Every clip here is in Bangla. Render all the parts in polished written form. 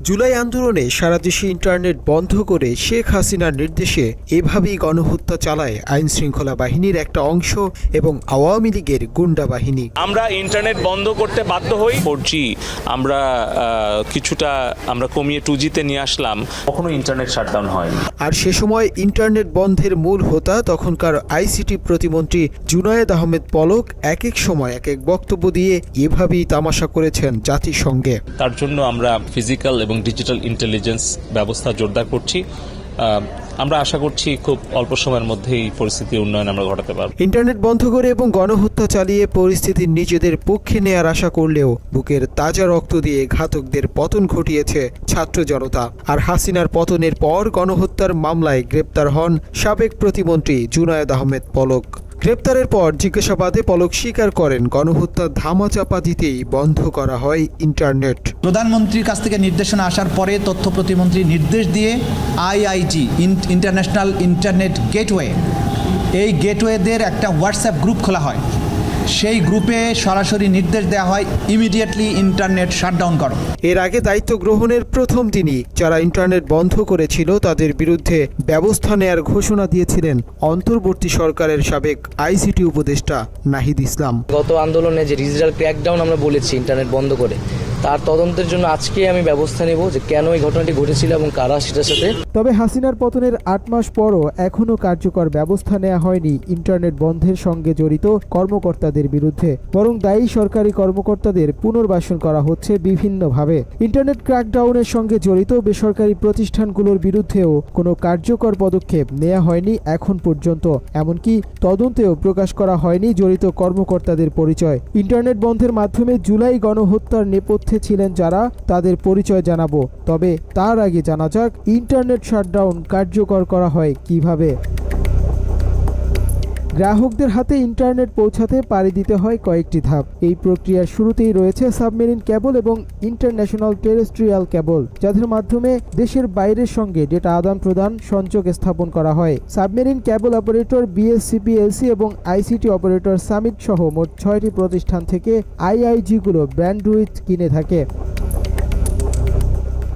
জুলাই আন্দোলনে সারা দেশে ইন্টারনেট বন্ধ করে শেখ হাসিনার নির্দেশে এভাবেই গণহত্যা চালায় আইনশৃঙ্খলা বাহিনীর একটা অংশ এবং আওয়ামী লীগের গুন্ডা বাহিনী। আমরা ইন্টারনেট বন্ধ করতে বাধ্য হই। 4G আমরা কিছুটা কমিয়ে 2G-তে নিয়ে আসলাম, কখনো ইন্টারনেট শাটডাউন হয়নি। আর সে সময় ইন্টারনেট বন্ধের মূল হোতা তখনকার আইসিটি প্রতিমন্ত্রী জুনায়েদ আহমেদ পলক এক এক সময় এক এক বক্তব্য দিয়ে এভাবেই তামাশা করেছেন জাতিসংঘে। তার জন্য আমরা ফিজিক্যাল এবং ডিজিটাল ইন্টেলিজেন্স ব্যবস্থা জোরদার করছি। আমরা আশা করছি খুব অল্প সময়ের মধ্যেই পরিস্থিতির উন্নয়ন আমরা ঘটাতে পারব। ইন্টারনেট বন্ধ করে এবং গণহত্যা চালিয়ে পরিস্থিতি নিজেদের পক্ষে নেয়ার আশা করলেও বুকের তাজা রক্ত দিয়ে ঘাতকদের পতন ঘটিয়েছে ছাত্র জনতা। আর হাসিনার পতনের পর গণহত্যার মামলায় গ্রেপ্তার হন সাবেক প্রতিমন্ত্রী জুনায়েদ আহমেদ পলক। গ্রেপ্তারের পর জিজ্ঞাসাবাদে পলক স্বীকার করেন গণহত্যা ধামাচাপা দিতেই বন্ধ করা হয় ইন্টারনেট। প্রধানমন্ত্রীর কাছ থেকে নির্দেশনা আসার পরে তথ্য প্রতিমন্ত্রী নির্দেশ দিয়ে আইআইজি ইন্টারন্যাশনাল ইন্টারনেট গেটওয়ে, এই গেটওয়েদের একটা হোয়াটসঅ্যাপ গ্রুপ খোলা হয়। সেই গ্রুপে সরাসরি নির্দেশ দেওয়া হয় ইমিডিয়েটলি ইন্টারনেট শাটডাউন করো। এর আগে দায়িত্ব গ্রহণের প্রথম দিনই যারা ইন্টারনেট বন্ধ করেছিল তাদের বিরুদ্ধে ব্যবস্থা নেয়ার ঘোষণা দিয়েছিলেন অন্তর্বর্তী সরকারের সাবেক আইসিটি উপদেষ্টা নাহিদ ইসলাম। গত আন্দোলনে যে ডিজিটাল ক্র্যাকডাউন আমরা বলেছি ইন্টারনেট বন্ধ করে, তার তদন্তের জন্য আজকে আমি ব্যবস্থা নেব যে কেন এই ঘটনাটি ঘটেছিল এবং কারা সেটার সাথে। তবে হাসিনার পতনের 8 মাস পরও এখনও কার্যকর ব্যবস্থা নেওয়া হয়নি ইন্টারনেট বন্ধের সঙ্গে জড়িত কর্মকর্তাদের বিরুদ্ধে, বরং দায়ী সরকারি কর্মকর্তাদের পুনর্বাসন করা হচ্ছে বিভিন্নভাবে। ইন্টারনেট ক্র্যাকডাউনের সঙ্গে জড়িত বেসরকারি প্রতিষ্ঠানগুলোর বিরুদ্ধেও কোনো কার্যকর পদক্ষেপ নেওয়া হয়নি এখন পর্যন্ত। এমনকি তদন্তেও প্রকাশ করা হয়নি জড়িত কর্মকর্তাদের পরিচয়। ইন্টারনেট বন্ধের মাধ্যমে জুলাই গণহত্যার নেপথ্যে ছিলেন যারা, তাদের পরিচয় জানাবো। তবে তার আগে জানা যাক ইন্টারনেট শাটডাউন কার্যকর করা হয় কিভাবে। গ্রাহকদের হাতে ইন্টারনেট পৌঁছাতে পাড়ি দিতে হয় কয়েকটি ধাপ। এই প্রক্রিয়ার শুরুতেই রয়েছে সাবমেরিন কেবল এবং ইন্টারন্যাশনাল টেরেস্ট্রিয়াল কেবল, যাদের মাধ্যমে দেশের বাইরের সঙ্গে ডেটা আদান প্রদান সংযোগ স্থাপন করা হয়। সাবমেরিন কেবল অপারেটর বিএসসিপিএলসি এবং আইসিটি অপারেটর সামিট সহ মোট 6টি প্রতিষ্ঠান থেকে আইআইজিগুলো ব্যান্ডউইথ কিনে থাকে।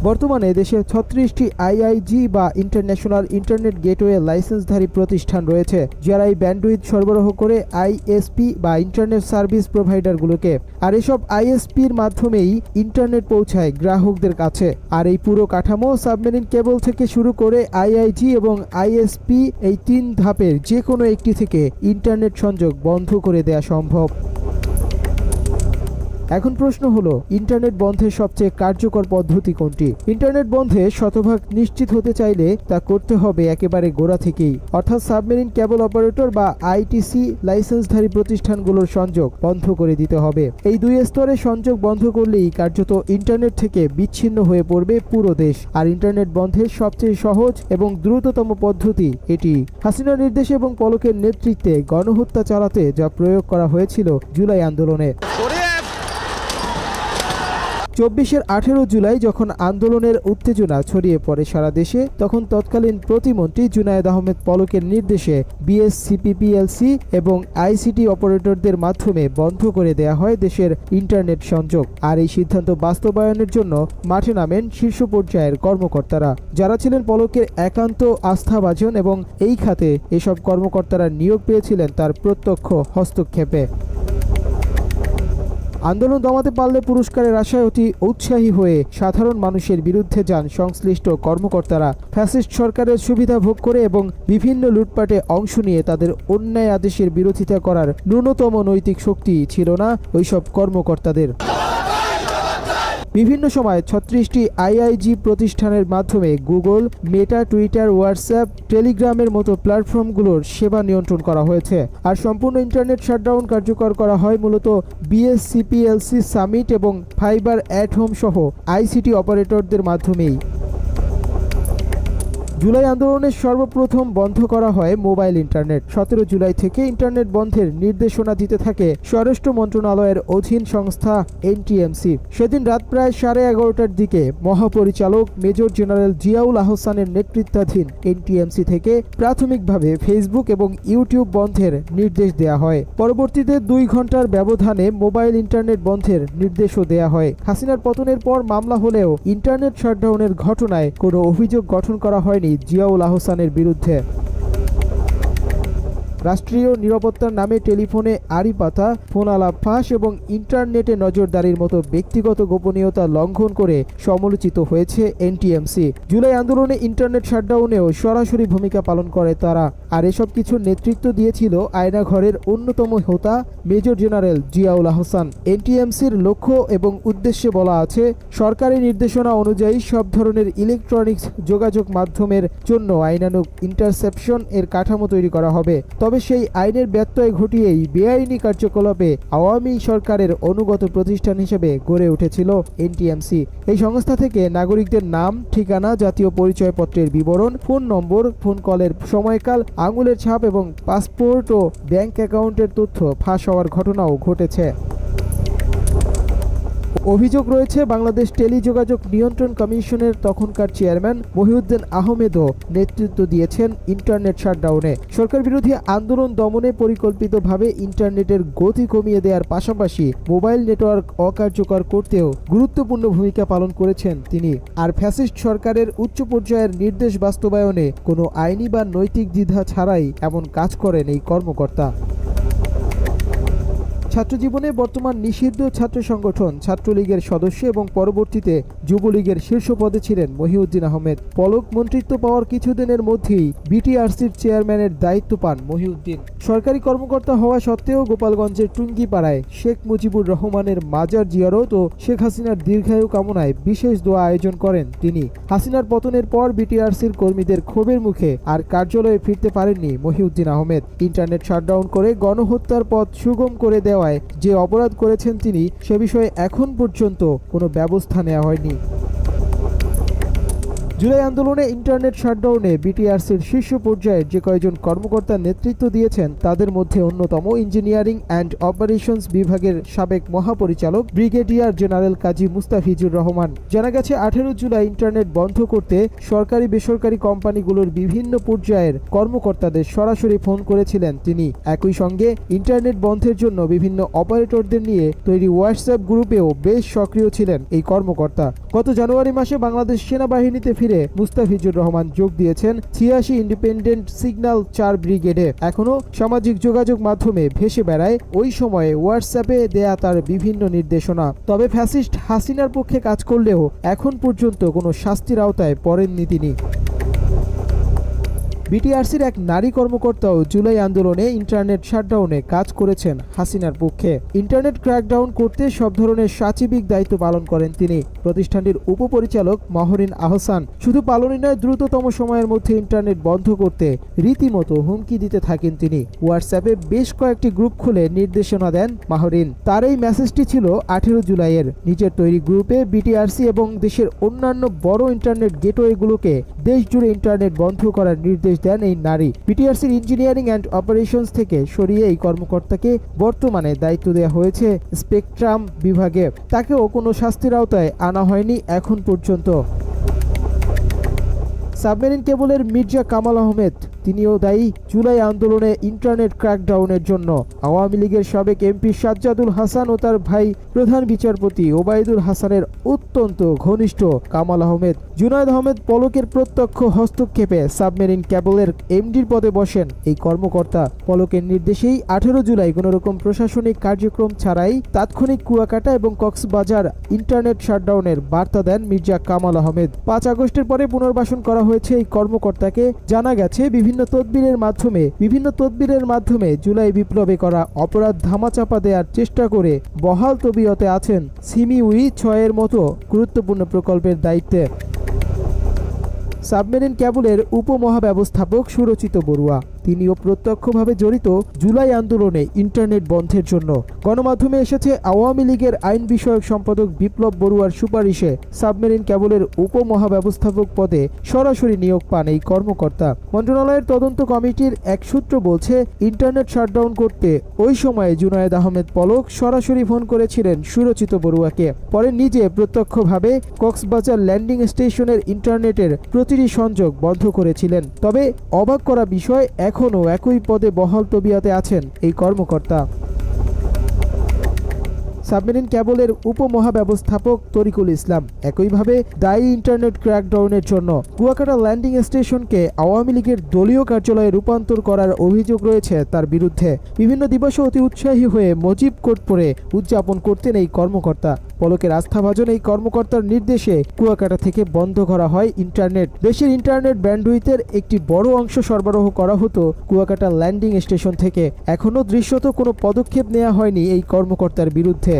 বর্তমানে দেশে 36টি আইআইজি বা ইন্টারন্যাশনাল ইন্টারনেট গেটওয়ে লাইসেন্সধারী প্রতিষ্ঠান রয়েছে, যারা এই ব্যান্ডউইথ সরবরাহ করে আইএসপি বা ইন্টারনেট সার্ভিস প্রোভাইডারগুলোকে। আর এসব আইএসপির মাধ্যমেই ইন্টারনেট পৌঁছায় গ্রাহকদের কাছে। আর এই পুরো কাঠামো সাবমেরিন কেবল থেকে শুরু করে আইআইজি এবং আইএসপি, এই 3 ধাপের যে কোনো একটি থেকে ইন্টারনেট সংযোগ বন্ধ করে দেয়া সম্ভব। এখন প্রশ্ন হলো, ইন্টারনেট বন্ধের সবচেয়ে কার্যকর পদ্ধতি কোনটি? ইন্টারনেট বন্ধে শতভাগ নিশ্চিত হতে চাইলে তা করতে হবে একেবারে গোড়া থেকেই, অর্থাৎ সাবমেরিন কেবল অপারেটর বা আইটিসি লাইসেন্সধারী প্রতিষ্ঠানগুলোর সংযোগ বন্ধ করে দিতে হবে। এই 2 স্তরে সংযোগ বন্ধ করলেই কার্যত ইন্টারনেট থেকে বিচ্ছিন্ন হয়ে পড়বে পুরো দেশ। আর ইন্টারনেট বন্ধের সবচেয়ে সহজ এবং দ্রুততম পদ্ধতি এটি। হাসিনার নির্দেশে এবং পলকের নেতৃত্বে গণহত্যা চালাতে যা প্রয়োগ করা হয়েছিল জুলাই আন্দোলনে। 24-এর 18 জুলাই যখন আন্দোলনের উত্তেজনা ছড়িয়ে পড়ে সারা দেশে, তখন তৎকালীন প্রতিমন্ত্রী জুনায়েদ আহমেদ পলকের নির্দেশে বিএসসিপিপিএলসি এবং আইসিটি অপারেটরদের মাধ্যমে বন্ধ করে দেয়া হয় দেশের ইন্টারনেট সংযোগ। আর এই সিদ্ধান্ত বাস্তবায়নের জন্য মাঠে নামেন শীর্ষ পর্যায়ের কর্মকর্তারা, যারা ছিলেন পলকের একান্ত আস্থাভাজন এবং এই খাতে এসব কর্মকর্তারা নিয়োগ পেয়েছিলেন তার প্রত্যক্ষ হস্তক্ষেপে। আন্দোলন দমাতে পারলে পুরস্কারের আশায় অতি উৎসাহী হয়ে সাধারণ মানুষের বিরুদ্ধে যান সংশ্লিষ্ট কর্মকর্তারা। ফ্যাসিস্ট সরকারের সুবিধা ভোগ করে এবং বিভিন্ন লুটপাটে অংশ নিয়ে তাদের অন্যায় আদেশের বিরোধিতা করার ন্যূনতম নৈতিক শক্তি ছিল না ওইসব কর্মকর্তাদের। বিভিন্ন সময় 36টি আইআইজি প্রতিষ্ঠানের মাধ্যমে গুগল, মেটা, টুইটার, হোয়াটসঅ্যাপ, টেলিগ্রামের মতো প্ল্যাটফর্মগুলোর সেবা নিয়ন্ত্রণ করা হয়েছে। আর সম্পূর্ণ ইন্টারনেট শাটডাউন কার্যকর করা হয় মূলত বিএসসিপিএলসি, সামিট এবং ফাইবার অ্যাট হোম সহ আইসিটি অপারেটরদের মাধ্যমেই। জুলাই আন্দোলনের সর্বপ্রথম বন্ধ করা হয় মোবাইল ইন্টারনেট। 17 জুলাই থেকে ইন্টারনেট বন্ধের নির্দেশনা দিতে থাকে স্বরাষ্ট্র মন্ত্রণালয়ের অধীন সংস্থা এনটিএমসি। সেদিন রাত প্রায় 11:30টার দিকে মহাপরিচালক মেজর জেনারেল জিয়াউল আহসানের নেতৃত্বাধীন এনটিএমসি থেকে প্রাথমিকভাবে ফেসবুক এবং ইউটিউব বন্ধের নির্দেশ দেয়া হয়। পরবর্তীতে 2 ঘন্টার ব্যবধানে মোবাইল ইন্টারনেট বন্ধের নির্দেশও দেয়া হয়। হাসিনার পতনের পর মামলা হলেও ইন্টারনেট শাটডাউনের ঘটনায় কোনো অভিযোগ গঠন করা হয়নি জিয়াউল আহসানের বিরুদ্ধে। রাষ্ট্রীয় নিরাপত্তার নামে টেলিফোনে আড়ি পাতা, ফোন আলাপ ফাঁস এবং ইন্টারনেটে নজরদারির মতো ব্যক্তিগত গোপনীয়তা লঙ্ঘন করে সমালোচিত হয়েছে এনটিএমসি। জুলাই আন্দোলনে ইন্টারনেট শাটডাউনেও সরাসরি ভূমিকা পালন করে তারা। আর এসব কিছুর নেতৃত্ব দিয়েছিল আয়নাঘরের অন্যতম হোতা মেজর জেনারেল জিয়াউল আহসান। এনটিএমসির লক্ষ্য এবং উদ্দেশ্যে বলা আছে, সরকারি নির্দেশনা অনুযায়ী সব ধরনের ইলেকট্রনিক্স যোগাযোগ মাধ্যমের জন্য আইনানুগ ইন্টারসেপশন এর কাঠামো তৈরি করা হবে। তবে সেই আইনের ব্যত্যয় ঘটিয়েই বেআইনি কার্যকলাপে আওয়ামী সরকারের অনুগত প্রতিষ্ঠান হিসেবে গড়ে উঠেছিল এনটিএমসি। এই সংস্থা থেকে নাগরিকদের নাম, ঠিকানা, জাতীয় পরিচয়পত্রের বিবরণ, ফোন নম্বর, ফোন কলের সময়কাল, আঙুলের ছাপ এবং পাসপোর্ট ও ব্যাংক অ্যাকাউন্টের তথ্য ফাঁস হওয়ার ঘটনাও ঘটেছে। অভিযোগ রয়েছে বাংলাদেশ টেলিযোগাযোগ নিয়ন্ত্রণ কমিশনের তখনকার চেয়ারম্যান মহিউদ্দিন আহমেদও নেতৃত্ব দিয়েছেন ইন্টারনেট শাটডাউনে। সরকার বিরোধী আন্দোলন দমনে পরিকল্পিতভাবে ইন্টারনেটের গতি কমিয়ে দেওয়ার পাশাপাশি মোবাইল নেটওয়ার্ক অকার্যকর করতেও গুরুত্বপূর্ণ ভূমিকা পালন করেছেন তিনি। আর ফ্যাসিস্ট সরকারের উচ্চ পর্যায়ের নির্দেশ বাস্তবায়নে কোনো আইনি বা নৈতিক দ্বিধা ছাড়াই এমন কাজ করেন এই কর্মকর্তা। ছাত্রজীবনে বর্তমান নিষিদ্ধ ছাত্র সংগঠন ছাত্রলীগের সদস্য এবং পরবর্তীতে যুবলীগের শীর্ষ পদে ছিলেন মহিউদ্দিন আহমেদ। পলক মন্ত্রিত্ব পাওয়ার কিছুদিনের মধ্যেই বিটিআরসির চেয়ারম্যানের দায়িত্ব পান মহিউদ্দিন। সরকারি কর্মকর্তা হওয়া সত্ত্বেও গোপালগঞ্জের টুঙ্গিপাড়ায় শেখ মুজিবুর রহমানের মাজার জিয়ারত ও শেখ হাসিনার দীর্ঘায়ু কামনায় বিশেষ দোয়া আয়োজন করেন তিনি। হাসিনার পতনের পর বিটিআরসির কর্মীদের ক্ষোভের মুখে আর কার্যালয়ে ফিরতে পারেননি মহিউদ্দিন আহমেদ। ইন্টারনেট শাটডাউন করে গণহত্যার পথ সুগম করে দেওয়ায় যে অপরাধ করেছেন তিনি, সে বিষয়ে এখন পর্যন্ত কোনো ব্যবস্থা নেওয়া হয়নি। জুলাই আন্দোলনে ইন্টারনেট শাটডাউনে বিটিআরসির শীর্ষ পর্যায়ের যে কয়েকজন কর্মকর্তা নেতৃত্ব দিয়েছেন তাদের মধ্যে অন্যতম ইঞ্জিনিয়ারিং অ্যান্ড অপারেশনস বিভাগের সাবেক মহাপরিচালক ব্রিগেডিয়ার জেনারেল কাজী মুস্তাফিজুর রহমান। জানা গেছে 18 জুলাই ইন্টারনেট বন্ধ করতে সরকারি বেসরকারি কোম্পানিগুলোর বিভিন্ন পর্যায়ের কর্মকর্তাদের সরাসরি ফোন করেছিলেন তিনি। একই সঙ্গে ইন্টারনেট বন্ধের জন্য বিভিন্ন অপারেটরদের নিয়ে তৈরি হোয়াটসঅ্যাপ গ্রুপেও বেশ সক্রিয় ছিলেন এই কর্মকর্তা। গত জানুয়ারি মাসে বাংলাদেশ সেনাবাহিনীতে ফিরে মুস্তাফিজুর রহমান যোগ দিয়েছেন 86 ইন্ডিপেন্ডেন্ট সিগন্যাল 4 ব্রিগেডে। এখনও সামাজিক যোগাযোগ মাধ্যমে ভেসে বেড়ায় ওই সময়ে হোয়াটসঅ্যাপে দেয়া তার বিভিন্ন নির্দেশনা। তবে ফ্যাসিস্ট হাসিনার পক্ষে কাজ করলেও এখন পর্যন্ত কোনো শাস্তির আওতায় পড়েননি তিনি। বিটিআরসির এক নারী কর্মকর্তাও জুলাই আন্দোলনে ইন্টারনেট শাটডাউনে কাজ করেছেন হাসিনার পক্ষে। ইন্টারনেট ক্র্যাকডাউন করতে সব ধরনের সাচিবিক দায়িত্ব পালন করেন তিনি। প্রতিষ্ঠানটির উপপরিচালক মাহরিন আহসান শুধু পালনই নয়, দ্রুততম সময়ের মধ্যে ইন্টারনেট বন্ধ করতে রীতিমতো হুমকি দিতে থাকেন তিনি। হোয়াটসঅ্যাপে বেশ কয়েকটি গ্রুপ খুলে নির্দেশনা দেন মাহরিন। তার এই মেসেজটি ছিল 18 জুলাইয়ের। নিজের তৈরি গ্রুপে বিটিআরসি এবং দেশের অন্যান্য বড় ইন্টারনেট গেটওয়েগুলোকে দেশ জুড়ে ইন্টারনেট বন্ধ করার নির্দেশ দেন এই নারী। বিটিআরসির ইঞ্জিনিয়ারিং অ্যান্ড অপারেশনস থেকে সরিয়ে এই কর্মকর্তাকে বর্তমানে দায়িত্ব দেওয়া হয়েছে স্পেকট্রাম বিভাগে। তাকেও কোনো শাস্তির আওতায় আনা হয়নি এখন পর্যন্ত। সাবমেরিন কেবলের মির্জা কামাল আহমেদ তিনিও দায়ী জুলাই আন্দোলনে ইন্টারনেট ক্র্যাকডাউনের জন্য। আওয়ামী লীগের সাবেক এমপি সাজ্জাদুল হাসান ও তার ভাই প্রধান বিচারপতি ওবায়দুল হাসানের অত্যন্ত ঘনিষ্ঠ কামাল আহমেদ। জুনায়েদ আহমেদ পলকের প্রত্যক্ষ হস্তক্ষেপে সাবমেরিন কেবলের এমডির পদে বসেন এই কর্মকর্তা। পলকের নির্দেশেই 18 জুলাই কোনোরকম প্রশাসনিক কার্যক্রম ছাড়াই তাৎক্ষণিক কুয়াকাটা এবং কক্সবাজার ইন্টারনেট শাটডাউনের বার্তা দেন মির্জা কামাল আহমেদ। 5 আগস্টের পরে পুনর্বাসন করা হয়েছে এই কর্মকর্তাকে। জানা গেছে বিভিন্ন তদবিরের মাধ্যমে জুলাই বিপ্লবে করা অপরাধ ধামাচাপা দেওয়ার চেষ্টা করে বহাল তবিয়তে আছেন সিমিউই 6 মতো গুরুত্বপূর্ণ প্রকল্পের দায়িত্বে। সাবমেরিন কেবলের উপমহাব্যবস্থাপক সুরচিত বড়ুয়া তিনিও প্রত্যক্ষভাবে জড়িত জুলাই আন্দোলনে ইন্টারনেট বন্ধের জন্য। গণমাধ্যমে এসেছে আওয়ামী লীগের আইন বিষয়ক সম্পাদক বিপ্লব বড়ুয়ার সুপারিশে সাবমেরিন কেবলের উপমহাব্যবস্থাপক পদে সরাসরি নিয়োগ পান এই কর্মকর্তা। মন্ত্রণালয়ের তদন্ত কমিটির এক সূত্র বলছে, ইন্টারনেট শাটডাউন করতে ওই সময়ে জুনায়েদ আহমেদ পলক সরাসরি ফোন করেছিলেন সুরচিত বড়ুয়াকে। পরে নিজে প্রত্যক্ষভাবে কক্সবাজার ল্যান্ডিং স্টেশনের ইন্টারনেটের প্রতিটি সংযোগ বন্ধ করেছিলেন। তবে অবাক করা বিষয়, এখনও একই পদে বহাল তবিয়তে আছেন এই কর্মকর্তা। সাবমেরিন কেবলের উপমহাব্যবস্থাপক তরিকুল ইসলাম একইভাবে দায়ী ইন্টারনেট ক্র্যাকডাউনের জন্য। কুয়াকাটা ল্যান্ডিং স্টেশনকে আওয়ামী লীগের দলীয় কার্যালয়ে রূপান্তর করার অভিযোগ রয়েছে তার বিরুদ্ধে। বিভিন্ন দিবসে অতি উৎসাহী হয়ে মুজিব কোড পরে উদযাপন করতেন এই কর্মকর্তা। পলকের আস্থাভাজন এই কর্মকর্তার নির্দেশে কুয়াকাটা থেকে বন্ধ করা হয় ইন্টারনেট। দেশের ইন্টারনেট ব্যান্ডউইথের একটি বড় অংশ সরবরাহ করা হতো কুয়াকাটা ল্যান্ডিং স্টেশন থেকে। এখনও দৃশ্যত কোনো পদক্ষেপ নেওয়া হয়নি এই কর্মকর্তার বিরুদ্ধে।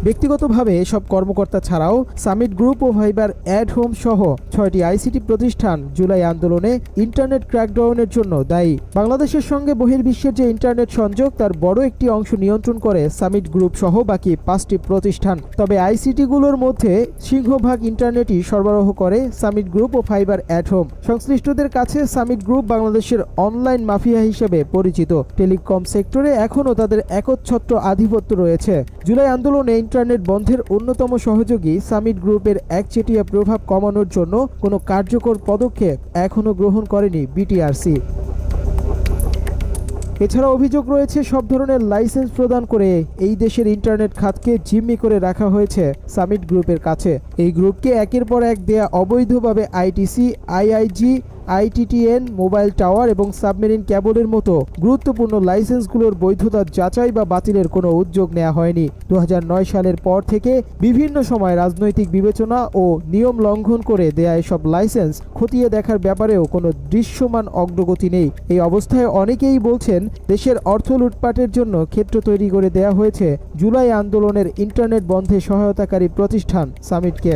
ব্যক্তিগতভাবে সব কর্মকর্তা ছাড়াও সামিট গ্রুপ ও ফাইবার অ্যাট হোম সহ 6টি আইসিটি প্রতিষ্ঠান জুলাই আন্দোলনে ইন্টারনেট ক্র্যাকডাউনের জন্য দায়ী। বাংলাদেশের সঙ্গে বহির্বিশ্বের যে ইন্টারনেট সংযোগ তার বড় একটি অংশ নিয়ন্ত্রণ করে সামিট গ্রুপ সহ বাকি 5টি প্রতিষ্ঠান। তবে আইসিটিগুলোর মধ্যে সিংহভাগ ইন্টারনেটই সরবরাহ করে সামিট গ্রুপ ও ফাইবার অ্যাট হোম। সংশ্লিষ্টদের কাছে সামিট গ্রুপ বাংলাদেশের অনলাইন মাফিয়া হিসেবে পরিচিত। টেলিকম সেক্টরে এখনও তাদের একচ্ছত্র আধিপত্য রয়েছে। জুলাই আন্দোলনে ইন্টারনেট বন্ধের অন্যতম সহযোগী সামিট গ্রুপের একচেটিয়া প্রভাব কমানোর জন্য কোনো কার্যকর পদক্ষেপ এখনও গ্রহণ করেনি বিটিআরসি। এছাড়া অভিযোগ রয়েছে, সব ধরনের লাইসেন্স প্রদান করে এই দেশের ইন্টারনেট খাতকে জিম্মি করে রাখা হয়েছে সামিট গ্রুপের কাছে। এই গ্রুপকে একের পর এক দেয়া অবৈধভাবে আইটিসি, আইআইজি, আইটিটিএন, মোবাইল টাওয়ার এবং সাবমেরিন কেবলের মতো গুরুত্বপূর্ণ লাইসেন্সগুলোর বৈধতা যাচাই বা বাতিলের কোনো উদ্যোগ নেওয়া হয়নি। 2009 সালের পর থেকে বিভিন্ন সময় রাজনৈতিক বিবেচনা ও নিয়ম লঙ্ঘন করে দেয়া এসব লাইসেন্স খতিয়ে দেখার ব্যাপারেও কোনো দৃশ্যমান অগ্রগতি নেই। এই অবস্থায় অনেকেই বলছেন, দেশের অর্থ লুটপাটের জন্য ক্ষেত্র তৈরি করে দেয়া হয়েছে জুলাই আন্দোলনের ইন্টারনেট বন্ধে সহায়তাকারী প্রতিষ্ঠান সামিটকে।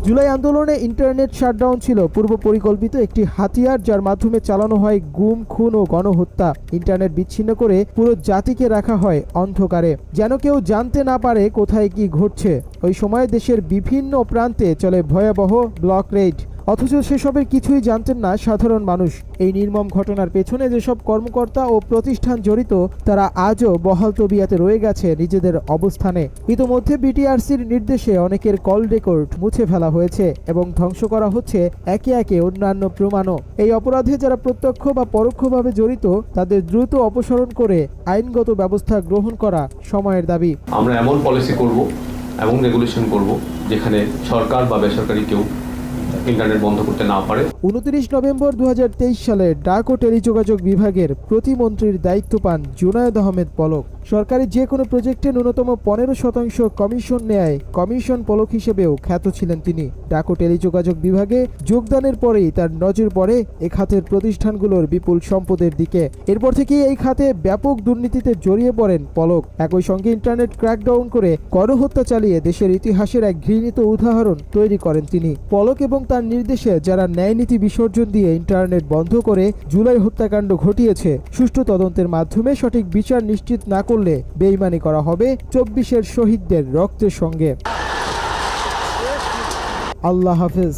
জুলাই আন্দোলনে ইন্টারনেট শাটডাউন ছিল পূর্ব পরিকল্পিত একটি হাতিয়ার, যার মাধ্যমে চালানো হয় গুম, খুন ও গণহত্যা। ইন্টারনেট বিচ্ছিন্ন করে পুরো জাতিকে রাখা হয় অন্ধকারে, যেন কেউ জানতে না পারে কোথায় কি ঘটছে। ওই সময় দেশের বিভিন্ন প্রান্তে চলে ভয়াবহ ব্লক রেড, অথচ সেসবের কিছুই জানতেন না সাধারণ মানুষ। এই নির্মম ঘটনার পেছনে যেসব কর্মকর্তা ও প্রতিষ্ঠান জড়িত তারা আজও বহাল তবিয়াতে রয়ে গেছে নিজেদের অবস্থানে। ইতোমধ্যে বিটিআরসির নির্দেশে অনেকের কল রেকর্ড মুছে ফেলা হয়েছে এবং ধ্বংস করা হচ্ছে একে একে অন্যান্য প্রমাণও। এই অপরাধে যারা প্রত্যক্ষ বা পরোক্ষভাবে জড়িত তাদের দ্রুত অপসারণ করে আইনগত ব্যবস্থা গ্রহণ করা সময়ের দাবি। আমরা এমন পলিসি করব এবং রেগুলেশন করব যেখানে সরকার বা বেসরকারি কেউ ইন্টারনেট বন্ধ করতে না পারে। 29 নভেম্বর 2023 সালে ডাক ও টেলিযোগাযোগ বিভাগের প্রতিমন্ত্রীর দায়িত্ব পান জুনায়েদ আহমেদ পলক। সরকারি যে কোনো প্রজেক্টে ন্যূনতম 15% কমিশন নেয় কমিশন পলক হিসেবেও খ্যাত ছিলেন তিনি। ডাক ও টেলিযোগাযোগ বিভাগে যোগদানের পরেই তার নজর পড়ে এ খাতের প্রতিষ্ঠানগুলোর বিপুল সম্পদের দিকে। এরপর থেকেই এই খাতে ব্যাপক দুর্নীতিতে জড়িয়ে পড়েন পলক। একই সঙ্গে ইন্টারনেট ক্র্যাকডাউন করে গণহত্যা চালিয়ে দেশের ইতিহাসের এক ঘৃণিত উদাহরণ তৈরি করেন তিনি। পলক এবং তার নির্দেশে যারা ন্যায়নীতি বিসর্জন দিয়ে ইন্টারনেট বন্ধ করে জুলাই হত্যাকাণ্ড ঘটিয়েছে, সুষ্ঠু তদন্তের মাধ্যমে সঠিক বিচার নিশ্চিত না করলে বেইমানি করা হবে 24-এর শহীদদের রক্তের সঙ্গে। আল্লাহ হাফেজ।